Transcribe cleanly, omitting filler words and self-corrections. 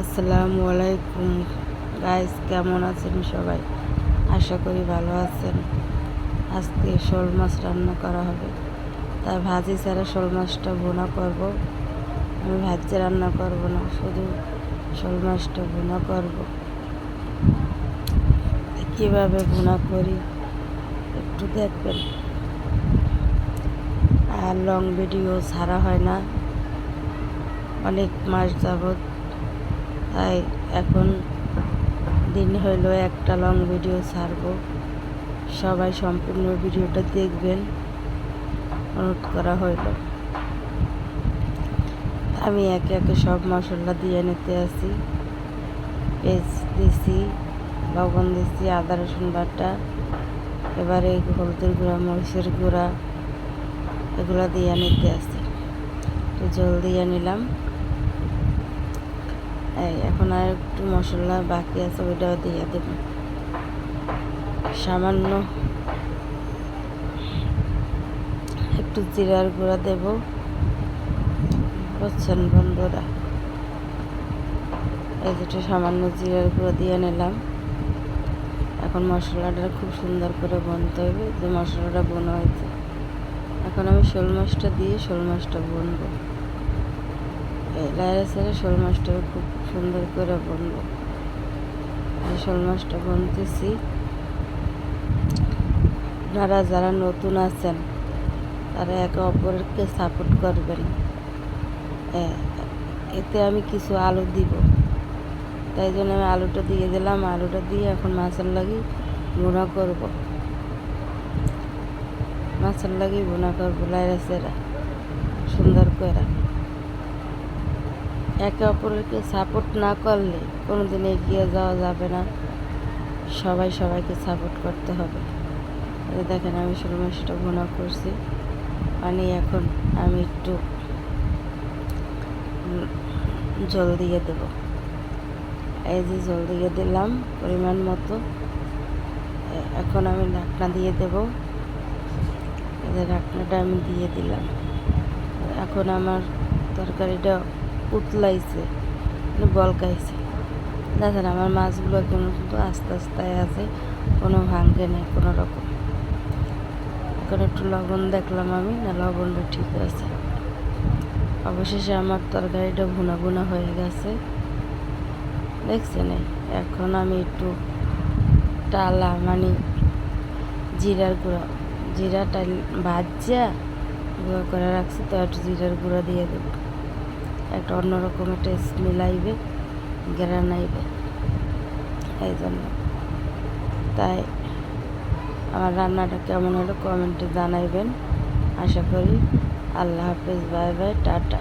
আসসালামু আলাইকুম গাইস, কেমন আছেন সবাই? আশা করি ভালো আছেন। আজকে শোল মাছ রান্না করা হবে, তাই ভাজি ছাড়া শোল মাছটা ভুনা করব। আমি ভাজি রান্না করব না, শুধু শোল মাছটা ভুনা করব। কীভাবে ভুনা করি একটু দেখবেন। আর লং ভিডিও ছাড়া হয় না অনেক মাস যাবৎ, তাই এখন দিন হইল একটা লং ভিডিও ছাড়ব। সবাই সম্পূর্ণ ভিডিওটা দেখবেন, অনুরোধ করা হইল। আমি একে একে সব মশলা দিয়ে নিতে আসি। পেঁয়াজ দিছি, লবণ দিছি, আদা রসুন বাটা, এবারে হলুদের গুঁড়া, মরিচের গুঁড়া এগুলো দিয়ে নিতে আসি। একটু জল দিয়ে নিলাম। এখন আর একটু মশলা বাকি আছে, ওইটাও দিয়ে দেব। সামান্য একটু জিরার গুঁড়া দেব, বুঝছেন বন্ধুরা। এই যেটা সামান্য জিরার গুঁড়ো দিয়ে নিলাম। এখন মশলাটা খুব সুন্দর করে বুনতে হবে। যে মশলাটা বোনা হয়েছে, এখন আমি শোল মাছটা দিয়ে শোল মাছটা বুনবো। এই লাইরে সাইরে শোল মাছটা খুব সুন্দর করে বুনবো। শোল মাছটা বুনতেছি। আপনারা যারা নতুন আছেন তারা একে অপরকে সাপোর্ট করবেন। এতে আমি কিছু আলু দিব, তাই জন্য আমি আলুটা দিয়ে দিলাম। আলুটা দিয়ে এখন মাছের লাগি ভুনা করব। মাছের লাগি ভুনা করবো লাইরা সেরা সুন্দর করে। একে অপরকে সাপোর্ট না করলে কোনোদিন এগিয়ে যাওয়া যাবে না। সবাই সবাইকে সাপোর্ট করতে হবে। দেখেন আমি শোল মাছটা ভুনা করছি। এখন আমি একটু জল দিয়ে দেব। এই যে জল দিয়ে দিলাম পরিমাণ মতো। এখন আমি ঢাকনা দিয়ে দেব। এই যে ঢাকনাটা আমি দিয়ে দিলাম। এখন আমার তরকারিটা উতলাইছে, বলকাইছে। দেখেন আমার মাছগুলো এখন কিন্তু আস্তে আস্তে আছে, কোনো ভাঙ্গে নেই কোনো রকম। এখন একটু লবণ দেখলাম আমি, না লবণটা ঠিক আছে। অবশেষে আমার তরকারিটা ভুনা ভুনা হয়ে গেছে, দেখছেন। এখন আমি একটু টালা জিরার গুঁড়া, জিরাটা ভাজা গুঁড়ো করে রাখছি, তো একটু জিরার গুঁড়া দিয়ে দেব। একটা অন্যরকম একটা স্মেল আইবে, গ্রান আইবে, এই জন্য। তাই আমার রান্নাটা কেমন হলো কমেন্টে জানাইবেন। আশা করি। আল্লাহ হাফেজ, বাই বাই, টাটা।